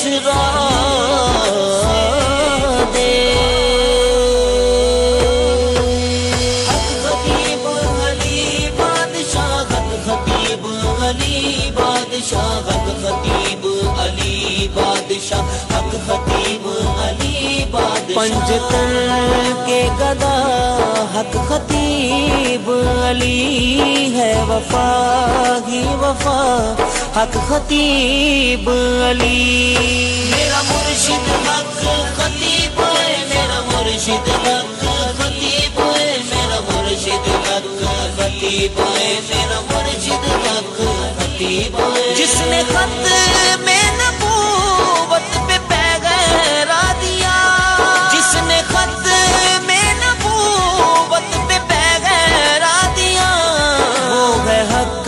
इसरा दे। हक खतीब अली बादशाह, हक खतीब अली बादशाह, हक खतीब अली बादशाह, हक खतीब अली बादशाह। पंजतन के गदा हक खतीब अली है, वफा ही वफा हक खतीब अली। मेरा मुर्शिद हक खतीब है, मेरा मुर्शिद हक खतीब है, मेरा मुर्शिद हक खतीब है, मेरा मुर्शिद हक खतीब है। जिसने खत में नबूवत पे पैगैरा दिया, जिसने खत में नबूवत पे पैगैरा दिया, वो है हक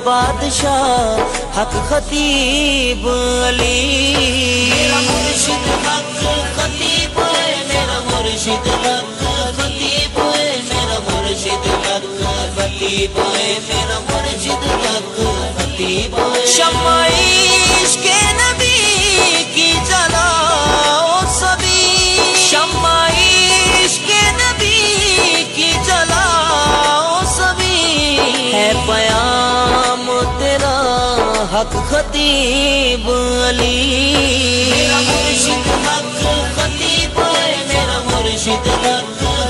बादशाह हक खतीब अली। मेरा मुर्शिद हक खतीब है, मेरा मुर्शिद हक खतीब है, मेरा मुर्शिद हक खतीब है, मेरा मुर्शिद हक खतीब है। शम्मा इश्क़ नबी की जलाओ सभी, शम्मा इश्क़ नबी की जलाओ सभी। है पयाम तेरा हक खतीब अली। मेरा मुर्शिद हक खतीब है, मेरा मुर्शिद हक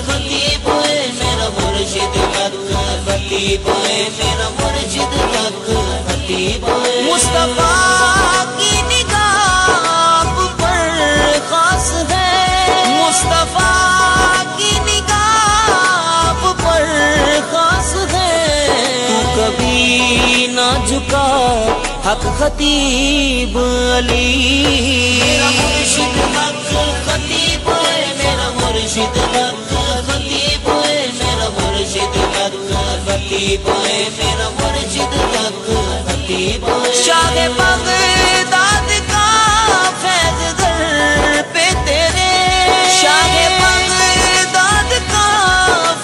खतीब है, मेरा मुर्शिद हक खतीब है, मेरा मुर्शिद हक खतीब है। मुस्तफा की निगाह पर खास है, मुस्तफा की निगाह पर खास है। तू कभी ना झुका हक खतीब अली। मेरा मुर्शिद हक खतीब है, मेरा मुर्शिद हक खतीब है, मेरा मुर्शिद हक खतीब है, मेरा मुर्शिद हक खतीब है। शाह बगदाद का फैज़ दर पे तेरे, शाह बगदाद का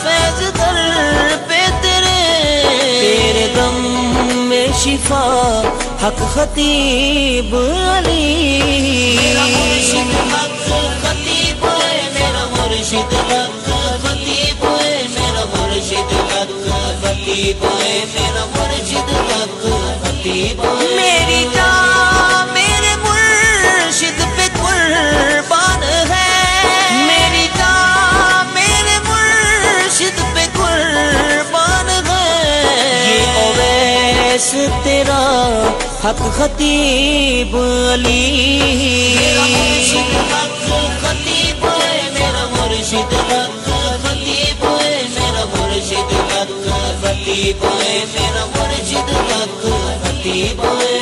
फैज़ दर पे तेरे। तेरे दम में शिफा हक खतीब अली। मेरा मुर्शिद हक खतीब है, मेरा मुर्शिद हक खतीब है, मेरा मुर्शिद हक खतीब है, मेरा मुर्शिद हक खतीब है। मेरी जान मेरे मुर्शिद पे कुर्बान है, मेरी जान मेरे मुर्शिद पे कुर्बान है। ये ओवैस तेरा हक खतीब अली। मेरा मुर्शिद हक खतीब है, मेरा मुर्शिद हक खतीब है, मेरा मुर्शिद हक खतीब है, मेरा मुर्शिद हक खतीब है।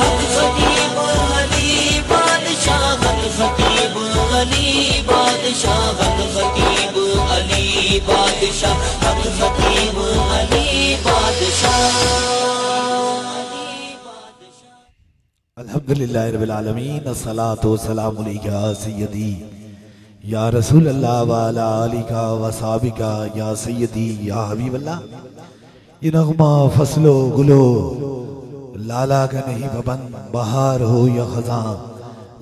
हक खतीब अली बादशाह, हक खतीब अली बादशाह, हक खतीब अली बादशाह, हक खतीब अली बादशाह। अल्हम्दुलिल्लाह रब्बिल आलमीन, अस्सलातु वस्सलामु अलैका सय्यदी या रसूल अल्लाह व अला आलिका व सहाबिका या सय्यदी या हबीबल्लाह। ये नगमा फसलो गुलो लाला का नहीं बबन, बहार हो या खज़ां,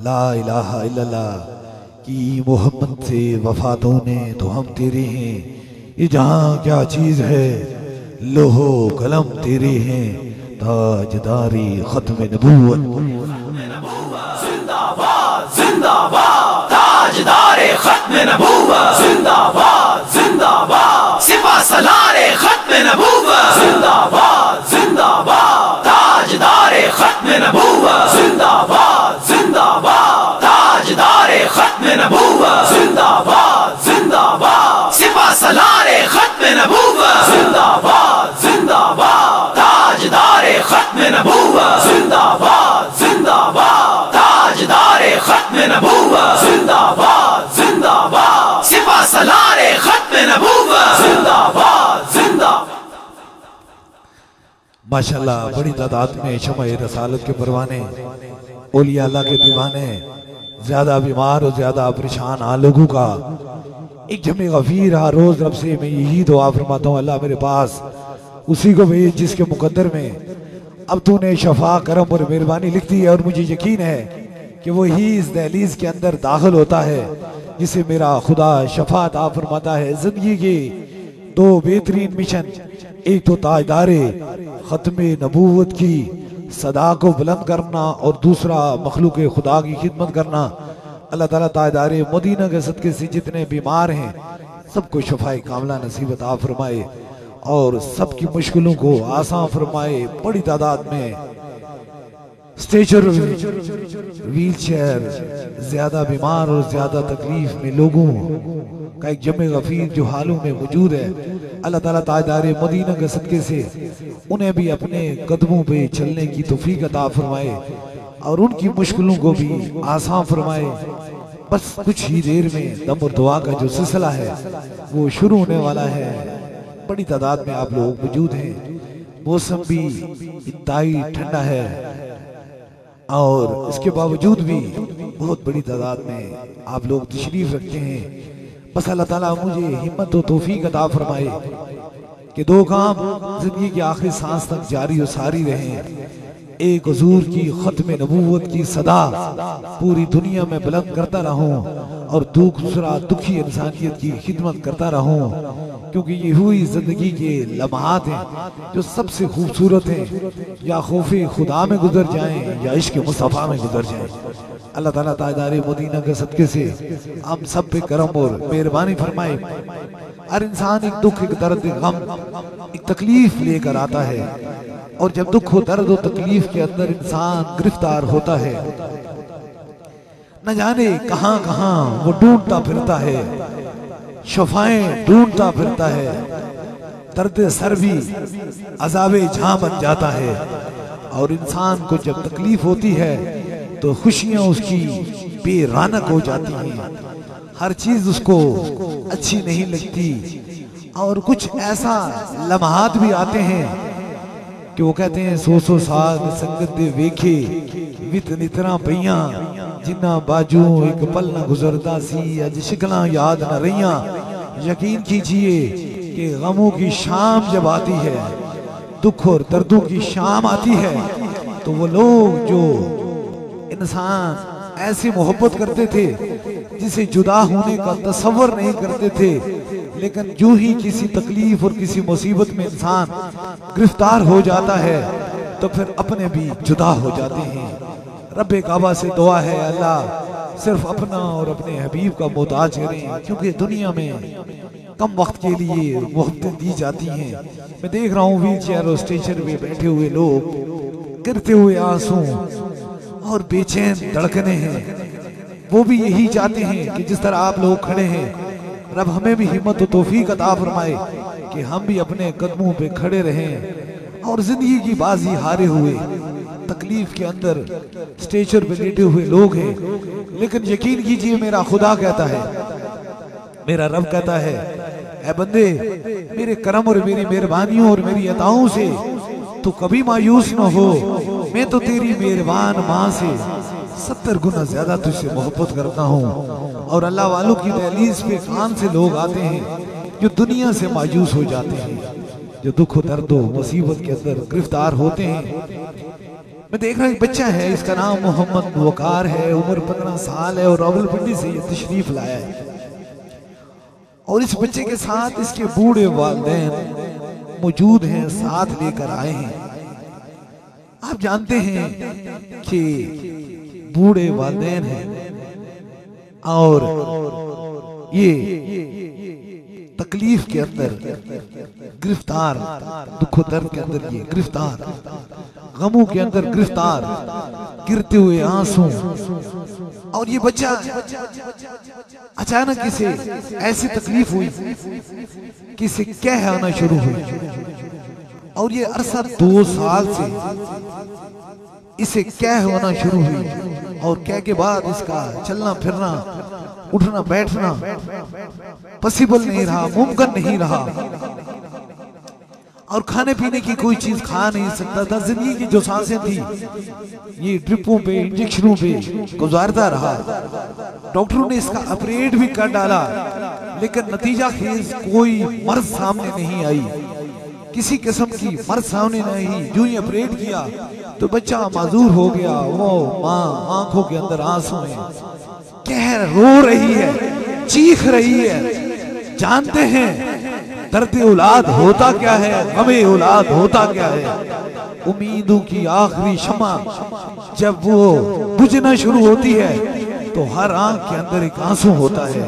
ला इलाहा इल्लल्लाह की मोहम्मद से वफातों ने तो हम तेरे हैं। ये जहाँ क्या चीज़ है लोहो कलम तेरे हैं, ताजदारी खत्म नबूवत। जिंदाबाद जिंदाबाद ताजदारे खत्म नबूवत, जिंदाबाद जिंदाबाद सिपा सलारे खत्म नबूवत, जिंदाबाद जिंदाबाद ताजदारे खत्म नबूवत, जिंदाबाद जिंदाबाद ताजदारे खत्म नबूवत, जिंदाबाद जिंदाबाद सिपा सलारे खत्म नबूवत, जिंदाबाद जिंदाबाद ताजदारे खत्म नबूवत, जिंदाबाद जिंदाबाद ताजदारे खत्म नबूवत, जिंदाबाद जिंदाबाद सिपा सलारे खत्म नबूवत, जिंदाबाद जिंदाबाद। माशाल्लाह बड़ी तादाद में शम्अ-ए रसालत के परवाने, औलिया अल्लाह के दीवाने, ज्यादा बीमार और ज्यादा परेशान लोगों का एक जमे गफीर हर रोज रब से मैं यही दुआ फरमाता हूँ, अल्लाह मेरे पास उसी को भेज जिसके मुकद्दर में अब तूने शफा करम और मेहरबानी लिख दी है। और मुझे यकीन है कि वही इस दहलीज के अंदर दाखिल होता है जिसे मेरा खुदा शफात आ फरमाता है। जिंदगी के दो बेहतरीन मिशन, एक तो ताजदारे खत्मे नबूवत की सदा को बुलंद करना और दूसरा मखलूक खुदा की खिदमत करना। अल्लाह ताला ताजदारे मदीना के सदके से जितने बीमार हैं सबको शफाए कामला नसीब अता फरमाए और सबकी मुश्किलों को आसान फरमाए। बड़ी तादाद में स्ट्रेचर, व्हील चेयर, ज्यादा बीमार और ज्यादा तकलीफ में लोगों का एक जमे गफीर जो हालों में मौजूद है, अल्लाह ताला ताजदारे मदीना के सदके से उन्हें भी अपने कदमों पे चलने की तौफीक अता फरमाए और उनकी मुश्किलों को भी आसान फरमाए। बस कुछ ही देर में दम और दुआ का जो सिलसिला है वो शुरू होने वाला है। बड़ी तादाद में आप लोग मौजूद हैं, मौसम भी इंतहाई ठंडा है और इसके बावजूद भी बहुत बड़ी तादाद में आप लोग तशरीफ रखते हैं। बस अल्लाह ताला मुझे हिम्मत और तौफीक अता फरमाए कि दो काम जिंदगी की आखिरी सांस तक जारी और सारी रहें। एक हुजूर की खत्म नबूवत की सदा पूरी दुनिया में बुलंद करता रहूं और दूसरा दुखी इंसानियत की खिदमत करता रहूं, क्योंकि ये हुई जिंदगी के लम्हात हैं जो सबसे खूबसूरत हैं। या खौफे खुदा में गुजर जाएं या इश्क मुस्तफा में गुजर जाएं। अल्लाह ताला ताजदारे मदीना के सदके से हम सब पे करम और मेहरबानी फरमाए। हर इंसान एक दुख, एक दर्द, एक गम, एक तकलीफ लेकर आता है और जब दुख हो, दर्द और तकलीफ के अंदर इंसान गिरफ्तार होता है, न जाने कहां कहां वो ढूंढता फिरता है, शफाएं ढूंढता फिरता है। दर्द सर भी अज़ाबे जहां बन जाता है और इंसान को जब तकलीफ होती है तो खुशियां उसकी बेरानक हो जाती हैं। हर चीज उसको अच्छी नहीं लगती और कुछ ऐसा लम्हात भी आते हैं कि वो कहते हैं सो साग संगत दे वेखे वित नितरा पईया जिन्ना बाजू एक पल न गुजरता सी अज शिकला याद न रहिया। यकीन कीजिए कि गमों की शाम जब आती है, दुख और दर्दों की शाम आती है, तो वो लोग जो इंसान ऐसी मोहब्बत करते थे जिसे जुदा होने का तसव्वुर नहीं करते थे, लेकिन जो ही किसी तकलीफ और किसी मुसीबत में इंसान गिरफ्तार हो जाता है तो फिर अपने भी जुदा हो जाते हैं। रब्बे काबा से दुआ है अल्लाह सिर्फ अपना और अपने हबीब का मोहताज करें, क्योंकि दुनिया में कम वक्त के लिए मोहब्बतें दी जाती हैं। मैं देख रहा हूँ व्हील चेयर और स्ट्रेचर में बैठे हुए लोग, गिरते हुए आंसू और बेचैन धड़कने हैं। वो भी यही चाहते हैं कि जिस तरह आप लोग खड़े हैं, रब हमें भी हिम्मत और तौफीक अता फरमाए कि हम भी अपने कदमों पे खड़े रहें और जिंदगी की बाजी हारे हुए तकलीफ के अंदर स्ट्रेचर पे लेटे हुए लोग हैं। लेकिन यकीन कीजिए मेरा खुदा कहता है, मेरा रब कहता है, ऐ बंदे मेरे करम और मेरी मेहरबानियों और मेरी अताओं से तू कभी मायूस न हो। मैं तो तेरी मेहरबान माँ से 70 गुना ज्यादा तुझसे मोहब्बत करता हूँ। और अल्लाह वालों की दहलीज पे कान से लोग आते हैं जो दुनिया से मायूस हो जाते हैं, जो दुख दर्द मुसीबत के अंदर गिरफ्तार होते हैं। मैं देख रहा हूँ एक बच्चा है, इसका नाम मोहम्मद वकार है, उम्र 15 साल है और रावलपिंडी से ये तशरीफ लाया है। और इस बच्चे के साथ इसके बूढ़े वालिदैन मौजूद हैं, साथ लेकर आए हैं। आप जानते हैं कि बूढ़े वालिदैन हैं और ये तकलीफ के अंदर गिरफ्तार, दुख दर्द के अंदर ये गिरफ्तार, गमों के अंदर गिरफ्तार, गिरते हुए आंसू। और ये बच्चा अचानक इसे ऐसी तकलीफ हुई कि इसे कह आना शुरू हुई और ये अरसा 2 साल से इसे कह होना शुरू हुई और कह के बाद इसका चलना फिरना, उठना बैठना पॉसिबल नहीं रहा, मुमकिन नहीं रहा और खाने पीने की कोई चीज खा नहीं सकता था। जिंदगी की जो सांसें थी ये ड्रिपों पे, इंजेक्शनों पे गुजारता रहा। डॉक्टरों ने इसका ऑपरेट भी कर डाला, लेकिन नतीजा खेज कोई मर्ज सामने नहीं आई। किसी किस्म की मर्द सामने नहीं, जो ही ऑपरेट किया तो बच्चा माजूर हो गया। वो माँ आंखों के अंदर आंसू हैं, कह रो रही है, चीख रही है। जानते हैं दर्द औलाद होता क्या है, गमे औलाद होता क्या है। उम्मीदों की आखिरी शमा जब वो बुझना शुरू होती है तो हर आंख के अंदर एक आंसू होता है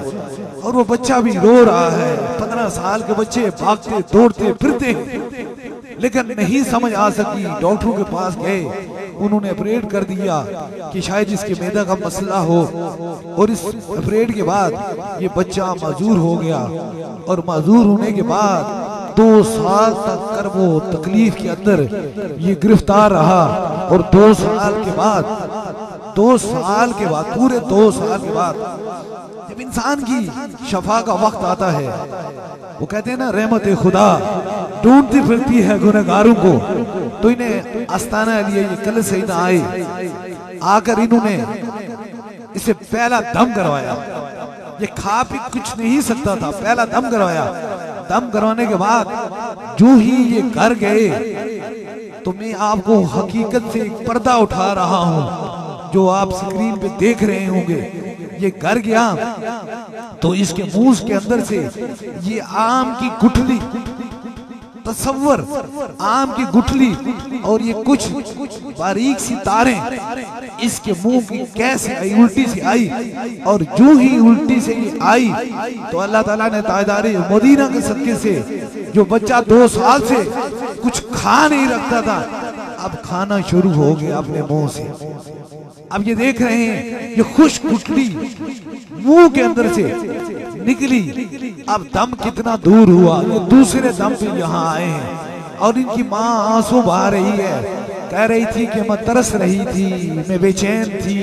और वो बच्चा भी रो रहा है। 15 साल के बच्चे भागते दौड़ते फिरते हैं, लेकिन नहीं समझ आ सकी। डॉक्टरों के पास गए, उन्होंने ऑपरेट कर दिया कि शायद इसके मैदा का मसला हो, और इस ऑपरेट के बाद ये बच्चा माजूर हो गया। और माजूर होने के बाद 2 साल तक कर वो तकलीफ के अंदर ये गिरफ्तार रहा। और 2 साल के बाद पूरे 2 साल के बाद जब इंसान की शफा का वक्त आता है, वो कहते हैं ना, रहमत खुदा ढूंढती फिरती है गुनहगारों को। तो इन्हें आस्ताना लिए ये कल से इधर आए, आकर इन्होंने इसे पहला दम करवाया। ये खा पी कुछ नहीं सकता था, पहला दम करवाया। दम करवाने के बाद जो ही ये घर गए तो मैं आपको हकीकत से एक पर्दा उठा रहा हूं जो आप स्क्रीन पे देख रहे होंगे। ये घर गया तो इसके मुंह के अंदर से ये आम की गुठली, तसव्वुर आम की गुठली और ये कुछ बारीक सी तारें इसके मुंह की कैसे आई, उल्टी सी आई। और जो ही उल्टी से ये आई तो अल्लाह ताला ने ताजदारे मदीना के सदके से जो बच्चा 2 साल से कुछ खा नहीं रखता था, अब खाना शुरू हो गया अपने मुंह से। अब ये देख रहे हैं ये खुश गुठली मुंह के अंदर से निकली। अब दम कितना दूर हुआ, ये दूसरे दम पे यहाँ आए हैं और इनकी माँ आंसू बहा रही है, कह रही थी कि मैं तरस रही थी, मैं बेचैन थी,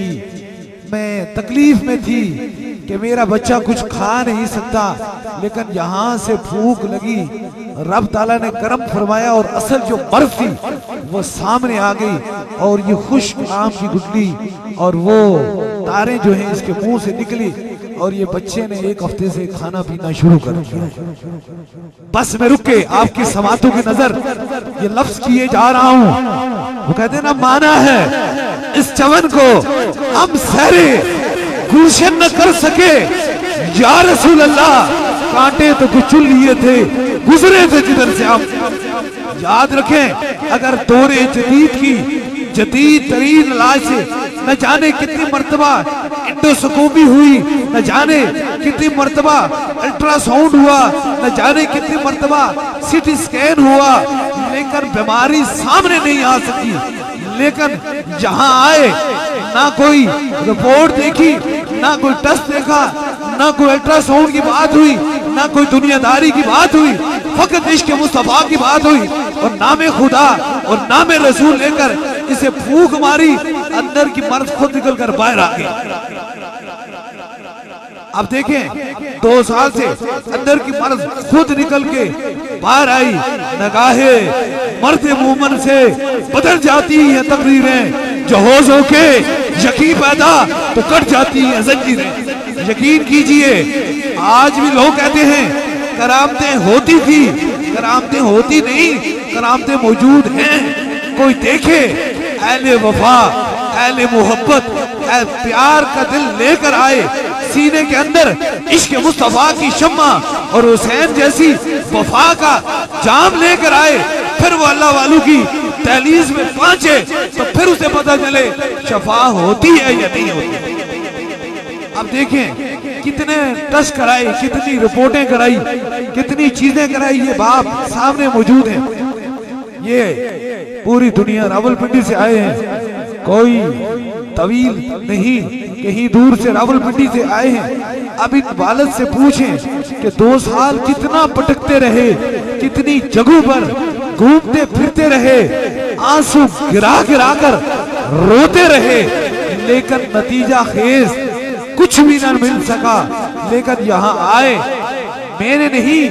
मैं तकलीफ में थी कि मेरा बच्चा कुछ खा नहीं सकता। लेकिन यहाँ से भूख लगी, रब ताला ने करम फरमाया और असल जो बर्फ थी वो सामने आ गई और ये खुश्क आम की गुठली और वो तारें जो हैं इसके मुंह से निकली और ये बच्चे ने 1 हफ्ते से खाना पीना शुरू कर दिया। बस मैं रुक के आपकी समातों की नजर ये लफ्ज किए जा रहा हूँ। वो कहते ना, माना है इस चमन को हम सहरे गुलशन न कर सके, या रसूल अल्लाह कांटे तो कुचल लिए थे, गुजरे थे जिधर से हम। याद रखें, अगर दौरे जदीद की जदीद तरीन इलाज से न जाने कितनी मर्तबा इंडोस्कोपी हुई, न जाने कितनी मर्तबा अल्ट्रासाउंड हुआ, न जाने कितनी मर्तबा सीटी स्कैन हुआ, लेकिन बीमारी सामने नहीं आ सकी। लेकिन जहां आए ना कोई रिपोर्ट देखी, ना कोई टेस्ट देखा, ना कोई अल्ट्रासाउंड की बात हुई, ना कोई दुनियादारी की बात हुई, फकत इश्क मुस्तफा की बात हुई और नामे खुदा और नामे रसूल लेकर इसे फूंक मारी, अंदर की मर्द खुद निकल कर बाहर आ गई। अब देखें 2 साल से अंदर की मर्द खुद निकल के बाहर आई। नगाहे मर्द मोमन से बदल जाती है तकदीरें, जो होश होके यकीन पैदा तो कट जाती है जंजीरें। यकीन कीजिए, आज भी लोग कहते हैं करामतें होती थी, करामतें होती नहीं, करामतें मौजूद हैं। कोई देखे अहले वफा, अहले मोहब्बत, प्यार का दिल लेकर आए, सीने के अंदर इश्क मुस्तफा की शम्मा और हुसैन जैसी वफा का जाम लेकर आए, फिर वो अल्लाह वालों की तहलीज में पहुंचे तो फिर उसे पता चले शफा होती है या नहीं होती। अब देखें कितने टेस्ट कराए, कितनी रिपोर्टें कराई, कितनी चीजें कराई, ये बाप सामने मौजूद हैं। ये पूरी दुनिया रावलपिंडी से आए हैं, कोई तवील नहीं, कहीं दूर से रावलपिंडी से आए हैं। अब इन वालिद से पूछें कि 2 साल कितना भटकते रहे, कितनी जगहों पर घूमते फिरते रहे, आंसू गिरा गिरा कर रोते रहे, लेकिन नतीजा खेज कुछ भी ना मिल सका। लेकिन यहाँ आए, मैंने नहीं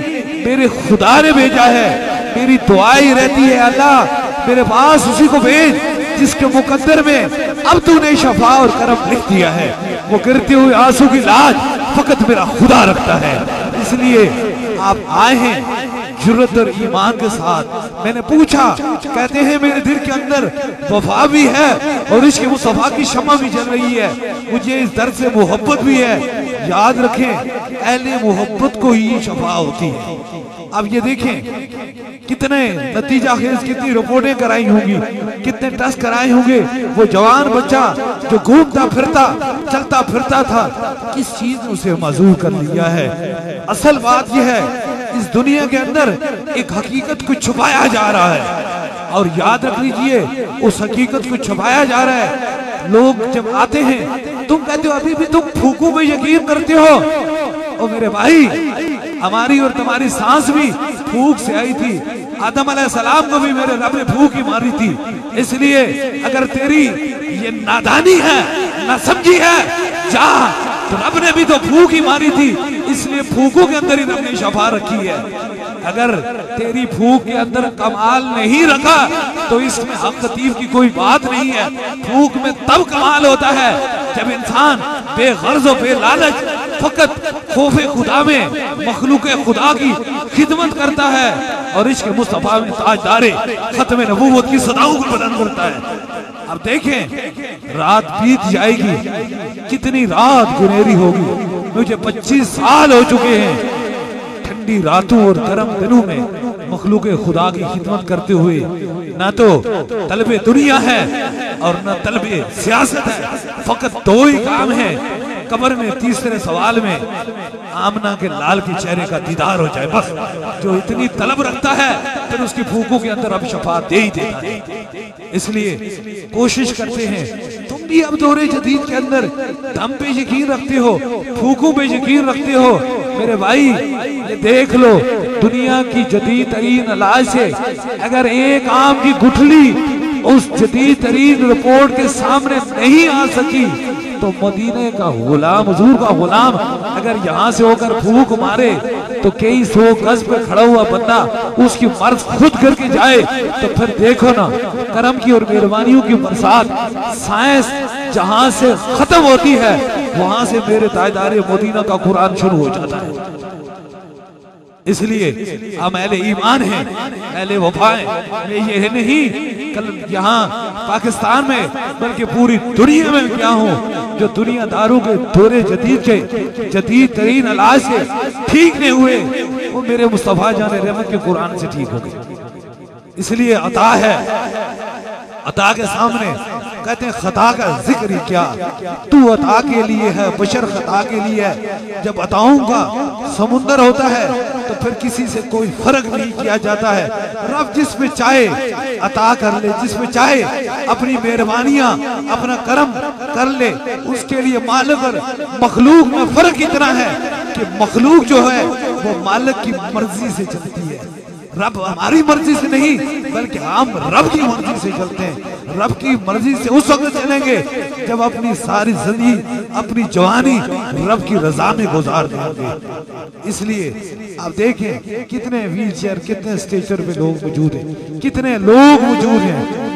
मेरे खुदा ने भेजा है। मेरी दुआई रहती है, अल्लाह मेरे पास उसी को भेज जिसके मुकद्दर में अब तूने शफा और करम लिख दिया है। वो गिरते हुए आंसू की लाज फकत मेरा खुदा रखता है। इसलिए आप आए हैं जुर्रत और ईमान के साथ। मैंने पूछा, कहते हैं मेरे दिल के अंदर वफा भी है और इश्क़ मुस्तफ़ा की शम्मा भी जल रही है, मुझे इस दर्द से मोहब्बत भी है। याद रखें, अहले मोहब्बत को ही शफा होती है। अब ये देखें कितने नतीजा खेज, कितनी रिपोर्टें कराई होंगी, कितने टेस्ट कराए होंगे। वो जवान बच्चा जो घूमता फिरता चलता फिरता था, किस चीज ने उसे मजबूर कर लिया है। असल बात यह है, इस दुनिया के अंदर एक हकीकत को छुपाया जा रहा है और याद रख लीजिए, उस हकीकत को छुपाया जा रहा है। लोग जब आते हैं, तुम कहते हो अभी भी तुम फूकों पे यकीन करते हो। और मेरे भाई, हमारी और तुम्हारी सांस भी फूक से आई थी। आदम अलैहिस्सलाम को भी मेरे रब ने फूक ही मारी थी। इसलिए अगर तेरी ये नादानी है, ना समझी है, जा, तो रब ने भी तो फूक ही मारी थी, इसलिए फूकों के अंदर ही रब ने शफा रखी है। अगर तेरी फूक के अंदर कमाल नहीं रखा तो इसमें हक खतीब की कोई बात नहीं है। फूक में तब कमाल होता है जब इंसान बेगर्ज और बेलालच फकत खौफे खुदा में मखलूक खुदा की खिदमत करता है और इश्क़ मुस्तफ़ा में ताजदारे खत्म नबूवत की सदाओं को बुलंद करता है। अब देखें, रात बीत जाएगी, कितनी रात गुनेरी होगी। मुझे 25 साल हो चुके हैं ठंडी रातों और गर्म दिनों में मखलूक खुदा की खिदमत करते हुए। ना तो तलबे दुनिया है और न तलबे सियासत है, फकत दो ही काम है। कब्र में तीसरे सवाल में आमना के लाल के चेहरे का दीदार हो जाए, बस। जो इतनी तलब रखता है फिर उसकी फूकों के अंदर अब शफा दे ही देता है। इसलिए कोशिश करते हैं, तुम भी अब दौरे जदीद के अंदर दम पे यकीन रखते हो, फूकों पे यकीन रखते हो। मेरे भाई, ये देख लो, दुनिया की जदीद तरीन इलाज से अगर एक आम की गुठली उस जदीद तरीन रिपोर्ट के सामने नहीं आ सकी, तो मदीने का गुलाम, हुजूर का गुलाम अगर यहाँ से होकर फूक मारे तो कई 100 गज पे खड़ा हुआ बंदा उसकी मर्ज खुद करके जाए, तो फिर देखो ना, करम की और मेहरबानियों की बरसात। साइंस जहाँ से खत्म होती है वहां से मेरे ताजदारे मदीना का कुरान शुरू हो जाता है। इसलिए हम अहले ईमान हैं, अहले वफा हैं। मैं ये नहीं कल यहाँ पाकिस्तान में बल्कि पूरी दुनिया में क्या हूँ, जो दुनियादारों के दौरे जदीद के जदीद तरीन इलाज से ठीक नहीं हुए, वो मेरे मुस्तफा जान रहमत के कुरान से ठीक हो गए। इसलिए अता है, अता के सामने कहते हैं खता का जिक्र ही क्या, तू अता के लिए है, बशर खता के लिए है। जब अताओं का समुंदर होता है तो फिर किसी से कोई फर्क नहीं किया जाता है। रब जिसमें चाहे अता कर ले, जिसमें चाहे अपनी मेहरबानियां अपना करम कर ले, उसके लिए मालिक और मखलूक में फर्क इतना है कि मखलूक जो है वो मालिक की मर्जी से चलती है, रब हमारी मर्जी से नहीं बल्कि हम रब की मर्जी से चलते हैं। रब की मर्जी से उस वक्त चलेंगे जब अपनी सारी जिंदगी, अपनी जवानी रब की रजा में गुजार देंगे। इसलिए आप देखें कितने व्हील चेयर, कितने स्ट्रेचर पे लोग मौजूद हैं, कितने लोग मौजूद हैं।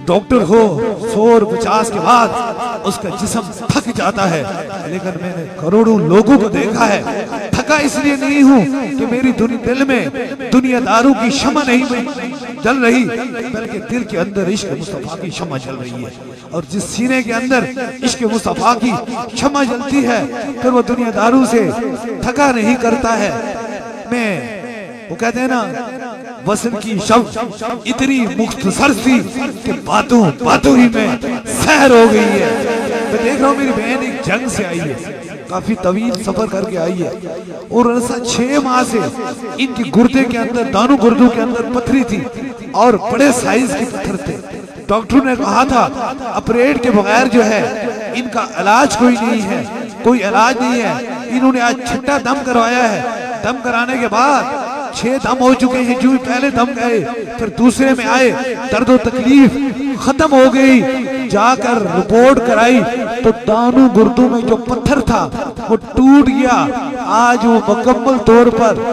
डॉक्टर को 150 के बाद उसका जिस्म थक जाता है, लेकिन मैंने करोड़ों लोगों को देखा है। थका इसलिए नहीं हूँ कि मेरी दिल में दुनियादारों की शमा नहीं जल रही, बल्कि दिल के अंदर इश्क मुस्तफा की शमा जल रही है। और जिस सीने के अंदर इश्क मुस्तफा की शमा जलती है फिर वो दुनियादारों से थका नहीं करता है। मैं वो कहते हैं ना, वसन की शब इतनी मुख्तसर थी कि बातों बातों ही में सहर हो गई है। मैं देख रहा हूँ मेरी बहन एक जंग से आई है, काफी तवील सफर करके आई है और 6 माह से इनकी गुर्दे के अंदर, दानों गुर्दों के अंदर पथरी थी और बड़े साइज के पत्थर थे। डॉक्टर ने कहा था ऑपरेट के बगैर जो है इनका इलाज कोई नहीं है, कोई इलाज नहीं है। इन्होंने आज 6ठा दम करवाया है। दम कराने के बाद 6 दम हो चुके हैं। जो पहले दम गए फिर दूसरे में आए, दर्द और तकलीफ खत्म हो गई। जाकर रिपोर्ट कराई तो दानों गुर्दों में जो पत्थर था वो टूट गया। आज वो मुकम्मल तौर पर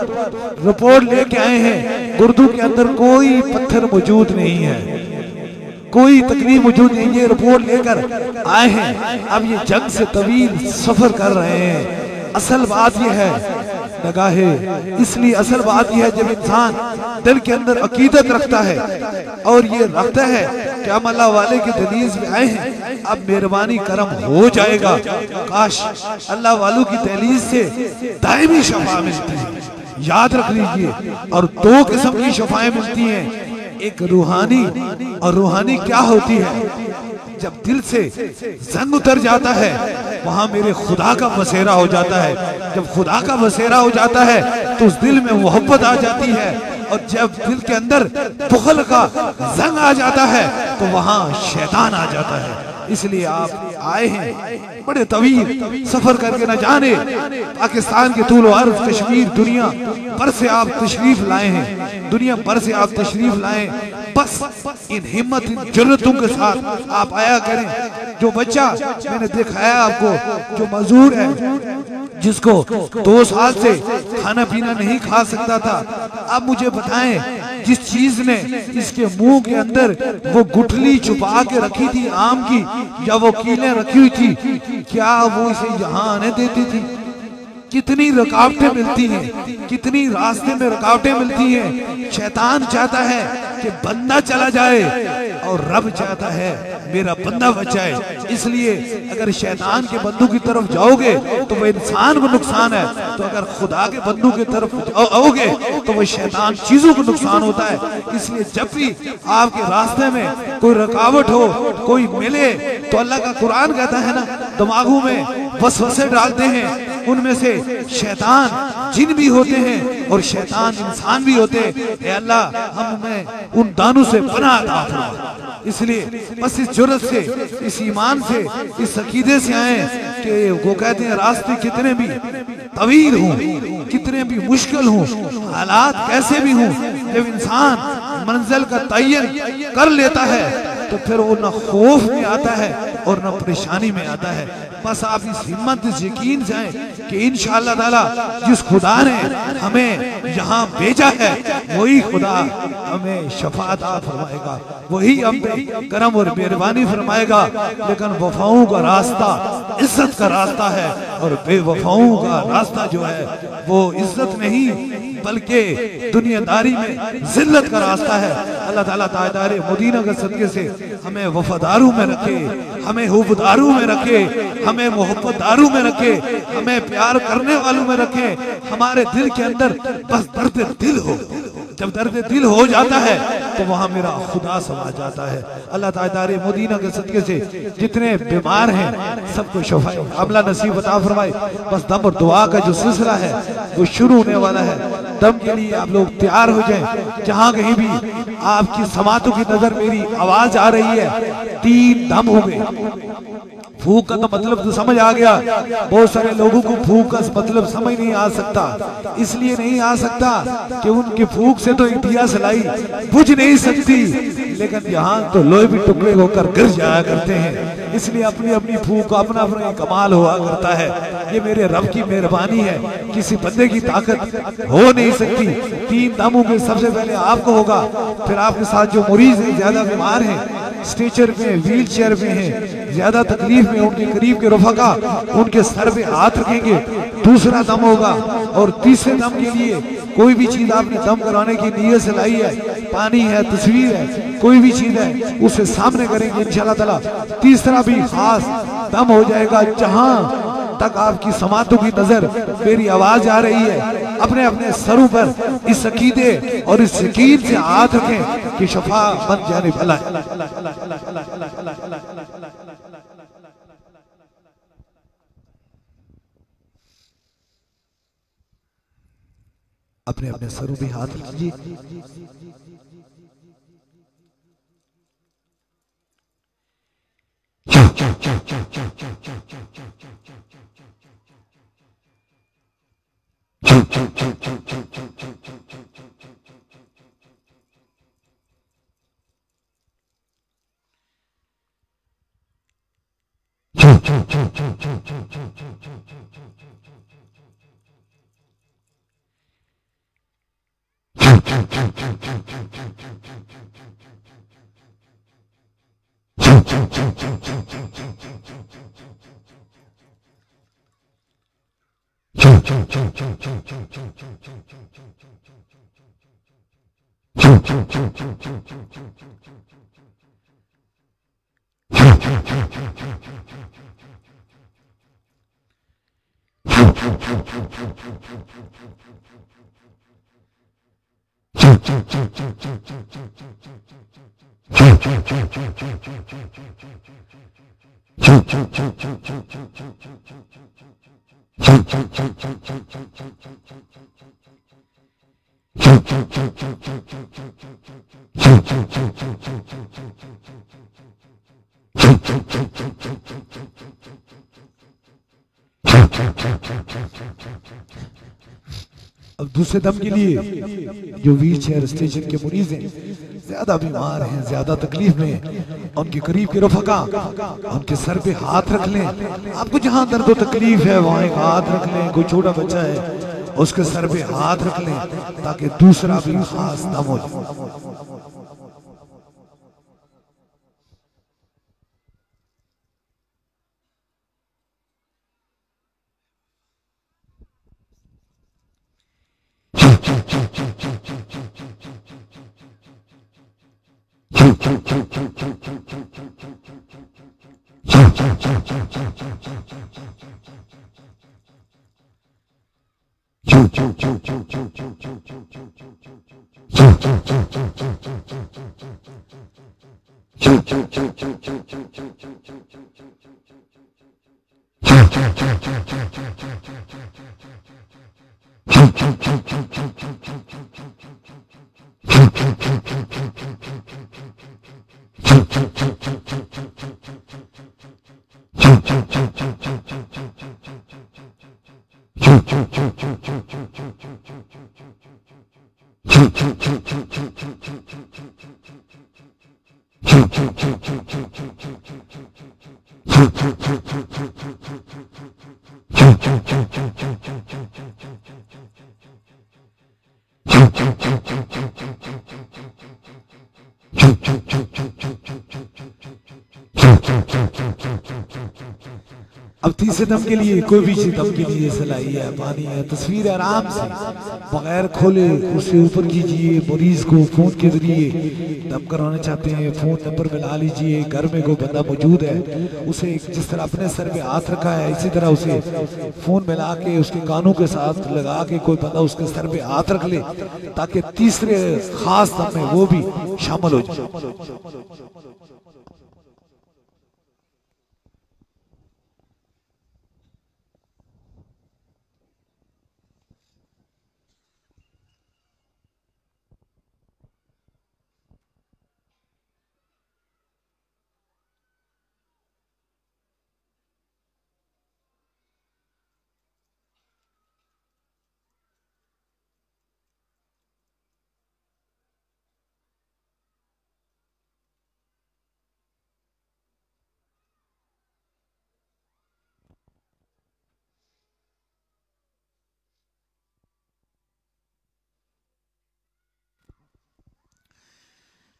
रिपोर्ट लेके आए हैं, गुर्दों के अंदर कोई पत्थर मौजूद नहीं है, कोई तकलीफ मौजूद नहीं। ये रिपोर्ट लेकर आए हैं। अब ये जंग से तवील सफर कर रहे हैं। असल बात यह है नगाहे, इसलिए असल बात यह है जब इंसान दिल के अंदर अकीदत रखता है और ये रखता है कि हम अल्लाह वाले की दहलीज में आए हैं, अब मेहरबानी करम हो जाएगा। काश अल्लाह वालों की दहलीज से दायमी शफा मिलती है, याद रख लीजिए। और दो किस्म की शफाएं मिलती हैं, एक रूहानी, और रूहानी क्या होती है? जब दिल से जंग उतर जाता है वहां मेरे खुदा का बसेरा हो जाता है। जब खुदा का बसेरा हो जाता है तो उस दिल में मोहब्बत आ जाती है, और जब दिल के अंदर बुखल का जंग आ जाता है तो वहां शैतान आ जाता है। इसलिए आप आए हैं बड़े तवील सफर करके, न जाने पाकिस्तान के तूल अर्ज़, कश्मीर, दुनिया भर से आप तशरीफ लाए हैं, दुनिया भर से आप तशरीफ लाए। बस इन हिम्मत, इन जुर्रतों के साथ आप आया करें। जो बच्चा मैंने दिखाया आपको, जो मजदूर है, जिसको 2 साल से खाना पीना नहीं खा सकता था, अब मुझे बताएं जिस चीज ने इसके मुंह के अंदर वो गुठली छुपा के रखी थी आम की, या वो कीलें रखी हुई थी, क्या वो इसे यहाँ आने देती थी? कितनी रुकावटें मिलती हैं, कितनी रास्ते में रुकावटें मिलती हैं। शैतान चाहता है कि बंदा चला जाए और रब चाहता है मेरा बंदा बच जाए। इसलिए अगर शैतान के बंदू की तरफ जाओगे तो वो इंसान को नुकसान है, तो अगर खुदा के बंदू की तरफ आओगे तो वो शैतान चीजों को नुकसान होता है। इसलिए जब भी आपके रास्ते में कोई रुकावट हो, कोई मिले, तो अल्लाह का कुरान कहता है ना, दिमागों में वसवसे डालते हैं, उनमें से शैतान जिन भी होते हैं और शैतान इंसान भी होते हैं। ए अल्लाह, हमें उन दानों से पनाह अता फरमा। इसलिए बस इस जुर्रत से, इस ईमान से, इस अकीदे से आए कि वो कहते हैं रास्ते कितने भी तवील हों, कितने भी मुश्किल हों, हालात कैसे भी हों, जब इंसान मंजिल का तयन कर लेता है तो फिर वो न खौफ में आता है और न परेशानी में आता है। बस आप इस हिम्मत, इस यकीन से आए कि इंशाअल्लाह ताला जिस खुदा ने हमें यहाँ भेजा है वही खुदा हमें शफाअत फरमाएगा, वही हम पे करम और मेहरबानी फरमाएगा। लेकिन वफाओं का रास्ता इज्जत का रास्ता है, और बेवफाओं का रास्ता जो है वो इज्जत नहीं बल्कि दुनियादारी में जिल्लत का रास्ता है। अल्लाह ताला ताजदारे मदीना के सदके से हमें वफादारों में रखे, हमें हुब्बदारों में रखे, हमें मोहब्बतदारों में रखे, हमें प्यार करने वालों में रखे। हमारे दिल के अंदर बस दर्द दिल हो, जब दर्द दिल हो जाता है तो वहां मेरा खुदा समा जाता है। अल्लाह ताजदारे मदीना के सदके से जितने बीमार हैं सबको शफाए अमला नसीब अता फरमाए। बस दम और दुआ का जो सिलसिला है वो शुरू होने वाला है। दम के लिए आप लोग तैयार हो जाएं। जहां कहीं भी आपकी समातों की नजर मेरी आवाज आ रही है, 3 दम हो गए। फूक का तो मतलब तो समझ आ गया। बहुत सारे लोगों को फूक का मतलब समझ नहीं आ सकता, इसलिए नहीं आ सकता कि उनकी फूक से तो दिया सलाई बुझ नहीं सकती, लेकिन यहाँ तो लोहे भी टुकड़े होकर गिर जाया करते हैं। इसलिए अपनी अपनी फूक का अपना अपना कमाल हुआ करता है। ये मेरे रब की मेहरबानी है, किसी बंदे की ताकत हो नहीं सकती। 3 दमों में सबसे पहले आपको होगा, फिर आपके साथ जो मरीज है, ज्यादा बीमार है, स्ट्रेचर में, व्हील चेयर में है, ज्यादा तकलीफ में, उनके करीब के रफका उनके सर पे हाथ रखेंगे। दूसरा दम होगा, और तीसरे दम के लिए कोई भी चीज आपने दम कराने की नीयत से लाई है, पानी है, तस्वीर है, कोई भी चीज है, उसे सामने करेंगे इंशाअल्लाह ताला। तीसरा भी खास दम हो जाएगा। जहां तक आपकी समातों की नजर मेरी आवाज आ रही है, अपने अपने सरों पर इस अकीदे और इस यकीन से हाथ रखें कि शफा बन जाने वाला है। अपने अपने सरों पे हाथ लीजिए। अब दूसरे दम के लिए जो व्हील चेयर स्टेशन के मरीज हैं, ज्यादा बीमार हैं, ज्यादा तकलीफ में, उनके करीब के रफका उनके सर पे हाथ रख लें। आपको जहां दर्द और तकलीफ है वहां एक हाथ रख लें। कोई छोटा बच्चा है उसके सर पे हाथ रख लें ताकि दूसरा भी खास दम हो जाए। अब तीसरे दम के लिए कोई भी दम के लिए सलाई है, पानी है, तस्वीर आराम से बगैर खोले उससे ऊपर कीजिए। मरीज को फोन के जरिए दम कराना चाहते हैं, फोन नंबर मिला लीजिए। घर में कोई बंदा मौजूद है, उसे जिस तरह अपने सर पे हाथ रखा है इसी तरह उसे फोन मिला के उसके कानों के साथ लगा के कोई बंदा उसके सर पे हाथ रख ले ताकि तीसरे खास दम में वो भी शामिल हो जाए।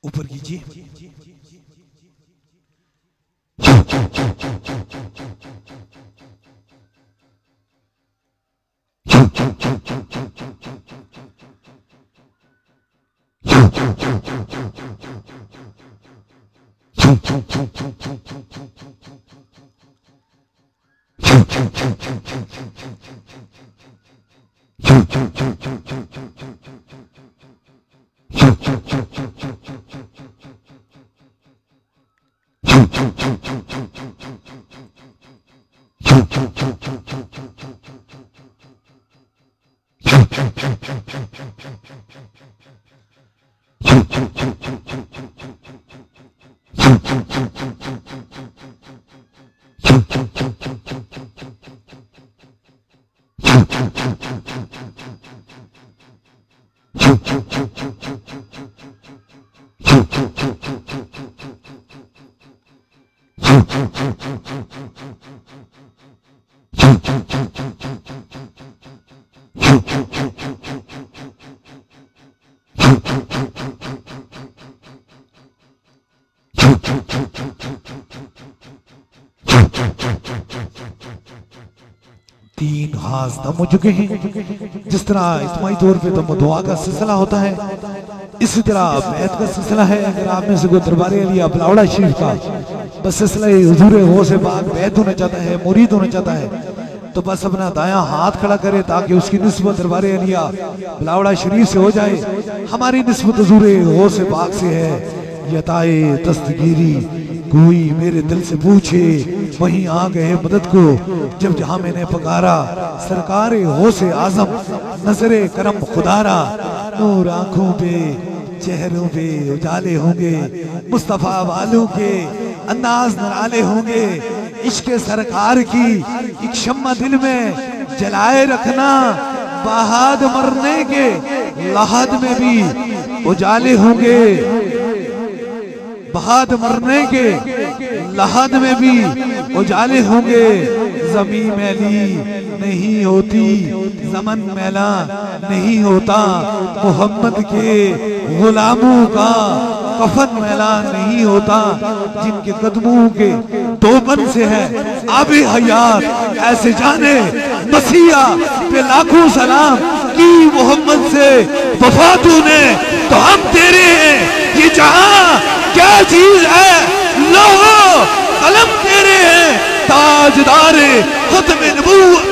ऊपर कीजिए। नमाज दम हो चुके हैं। जिस तरह इज्तिमाई तौर पे दम दुआ का सिलसिला होता है, इसी तरह बैत का सिलसिला है। अगर आप में से कोई दरबार अलिया बलावड़ा शरीफ का बस सिलसिला हुजूर गौसे पाक बैत होना चाहता है, मुरीद होना चाहता है, तो बस अपना दायां हाथ खड़ा करे ताकि उसकी निस्बत दरबार अलिया बलावड़ा शरीफ से हो जाए। हमारी निस्बत हुजूर गौसे पाक से है। यताए दस्तगीरी कोई मेरे दिल से पूछे, वहीं आ गए मदद को जब जहां मैंने पुकारा। सरकार गौसे आजम नजरे करम खुदारा, नूर आंखों पे चेहरों पे उजाले होंगे, मुस्तफा वालों के अंदाज नराले होंगे। इश्क सरकार की एक शम्मा दिल में जलाए रखना, बहाद मरने के लहद में भी उजाले होंगे, बहाद मरने के लहद में भी उजाले होंगे। जमीन मैली नहीं होती, ज़मन मैला नहीं होता, मोहम्मद के गुलामों का कफन मैला नहीं होता। जिनके कदमों के तोबन से है आबे हयात, ऐसे जाने मसीहा पे लाखों सलाम की मोहम्मद से वफा तूने तो हम तेरे हैं। ये जहां क्या चीज है, लोहो कलम तेरे हैं, ताजदारे खत्मे नबूवत।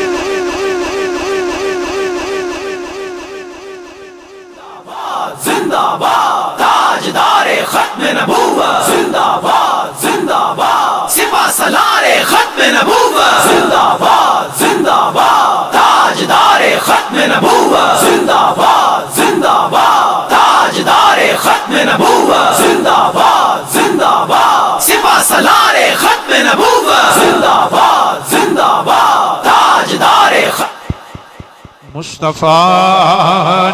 जिंदाबाद ताजदारे खत्मे नबूवत, जिंदाबाद जिंदाबाद सिपा सलारे खत्मे नबूवत, जिंदाबाद जिंदाबाद ताजदारे खत्मे नबूवत, जिंदाबाद जिंदाबाद ताजदारे खत्मे नबूवत, जिंदाबाद जिंदाबाद सिपा सलारे खत्मे नबूवत, जिंदाबाद जिंदाबाद ताजदारे मुस्तफा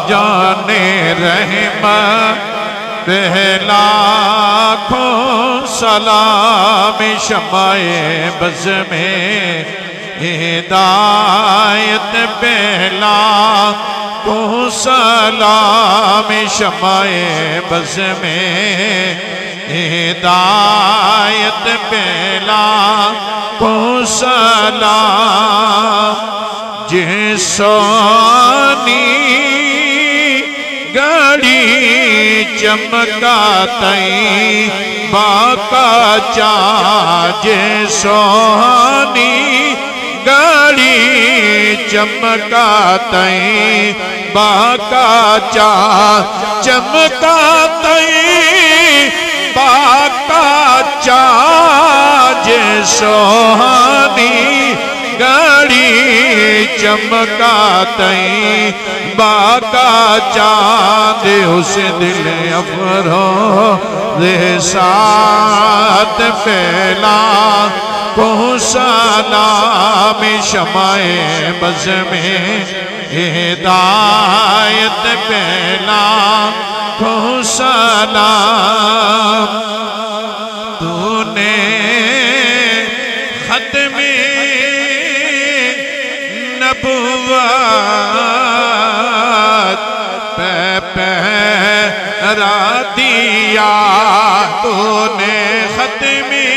जाने रहमत पहला खो सलाम शमाए बज़ में हिदायत पहला को सलाम शमाए बज़ में हिदायत पहला को सलाम जिसोनी गड़ी चमका तई बाका चा, जिसोनी गड़ी चमका तई बाका चा, चमका तई बाका चा, जिसोनी गड़ी चमका तई बाका चांद उस दिल अफरों दे साथ फैला को सलाम शमाए बज़ में हिदायत पहला को सलाम। तूने खत्मे नबुव्वत पे पहरा दिया, तूने खत्मे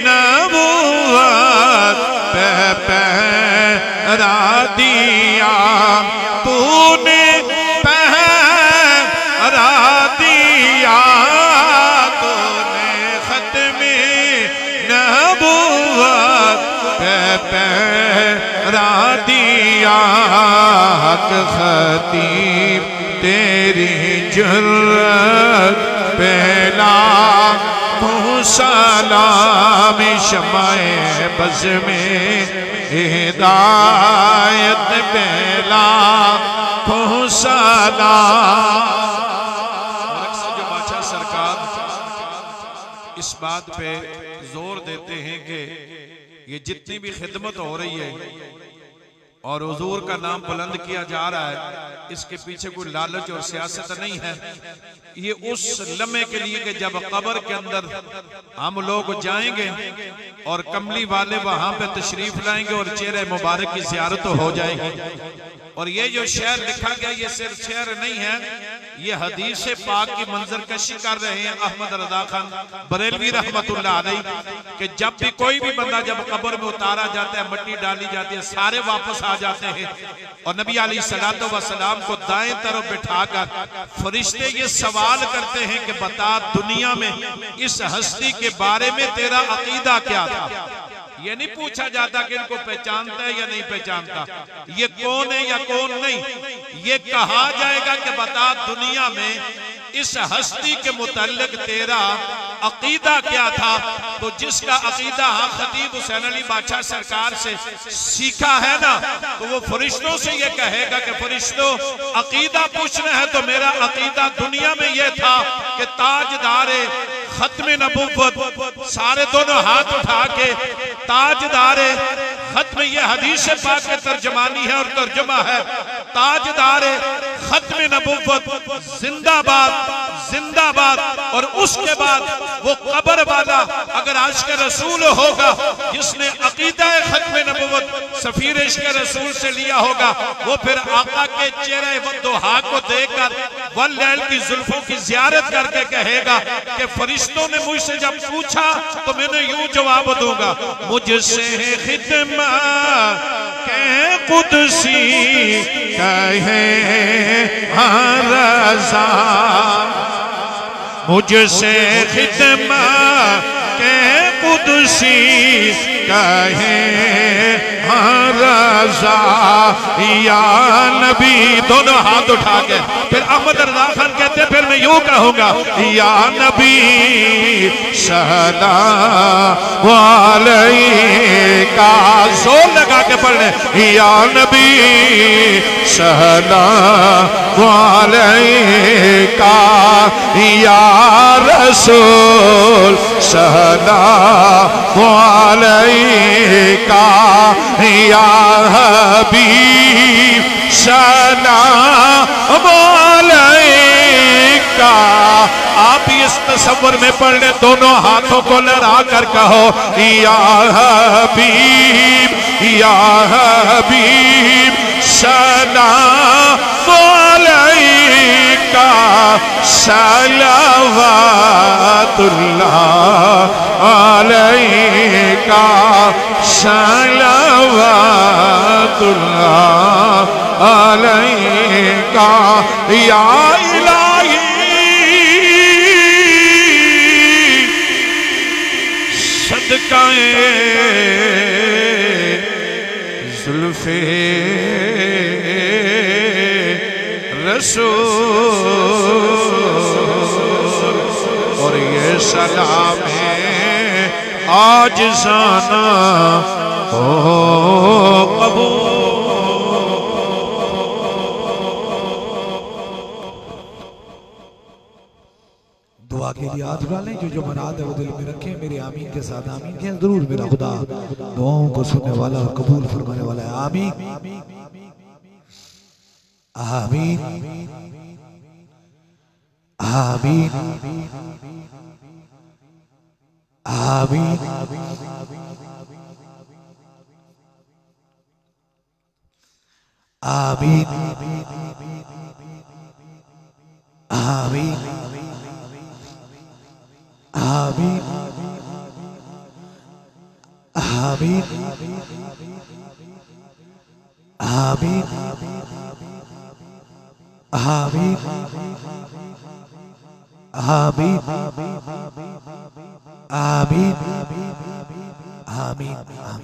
नबुव्वत पे पहरा दिया, तूने पहरा दिया, तूने खत्मे नबुव्वत पे पहरा दिया। हक खतीब तेरी जुर्रत पहला को सलाम शमाए बज़ में हिदायत पहला को सलाम। जो बादशाह सरकार इस बात पे जोर देते हैं कि ये जितनी भी खिदमत हो रही है और हुजूर का नाम बुलंद किया जा रहा है, इसके पीछे कोई लालच और सियासत नहीं है। ये उस लम्हे के लिए कि जब कब्र के अंदर हम लोग जाएंगे और कमली वाले वहां पे तशरीफ लाएंगे और चेहरे मुबारक की ज़ियारत हो जाएगी और ये जो शेर लिखा गया ये सिर्फ शेर नहीं है, ये हदीस पाक की मंजर कशी कर रहे हैं अहमद रजा खान बरेलवी रहमतुल्लाह अलैह कि जब भी कोई भी बंदा जब कब्र में उतारा जाता है, मट्टी डाली जाती है, सारे वापस आ जाते हैं और नबी अलैहिस्सलातु वस्सलाम को दाएं तरफ बिठाकर फरिश्ते ये सवाल करते हैं कि बता दुनिया में इस हस्ती के बारे में तेरा अकीदा क्या था। ये नहीं पूछा जाता कि इनको पहचानता है या नहीं पहचानता, ये कौन है या कौन नहीं, ये कहा जाएगा कि बता दुनिया में इस हस्ती के मुताल्लिक तेरा अकीदा क्या था। तो जिसका अकीदा खतीब हुसैन अली बादशाह सरकार से सीखा है ना, तो वो फरिश्तों से ये कहेगा कि फरिश्तों अकीदा पूछना है तो मेरा अकीदा दुनिया में ये था कि ताजदारे खत्म नबुव्वत, सारे दोनों हाथ उठा के ताजदारे खत्म, ये हदीस पाक के तर्जमानी है और तर्जुमा है, ताजदारे खत्म नबुव्वत जिंदाबाद जिंदाबाद। और उसके बाद वो कब्र वाला अगर आज के रसूल होगा जिसने अकीदा खत्म नबुव्वत सफीर इश्क रसूल से लिया होगा, वो फिर आका के चेहरे वद्दुहा को देखकर वल्लैल की जुल्फों की जियारत करके कहेगा कि फरिश्तों ने मुझसे जब पूछा तो मैंने यूं जवाब दूंगा, मुझसे खिदमत कहे कुदसी कहे रज़ा, मुझसे खिदमत कहे कुदसी कहे रज़ा या नबी। दोनों हाथ उठा के फिर अहमद रजा खान कहते फिर मैं यूं कहूंगा, या नबी सलाम अलैका, जोर लगा के पढ़ने, या नबी सलाम अलैका, या रसूल सलाम अलैका, या हबीब सलाम अलैका। आप इस तस्वर में पढ़ ले, दोनों हाथों को लहरा कर कहो, या हबीब सलाम अलैका, सलावतुल्लाह अलैका, सलावतुल्लाह अलैका, या इलाही सदकाए जुल्फे रसूल, और ये सलाम है आज जाना हो कबूल। दुआ के लिए हाथ उठा लें, जो मुराद है वो दिल में रखें, मेरे आमीन के साथ आमीन के जरूर मेरा खुदा दुआओं को सुनने वाला और कबूल फरमाने वाला है। आमीन आमीन आमीन आमीन आमीन आमीन आमीन आमीन आमीन आमीन आमीन आमीन आमीन आमीन।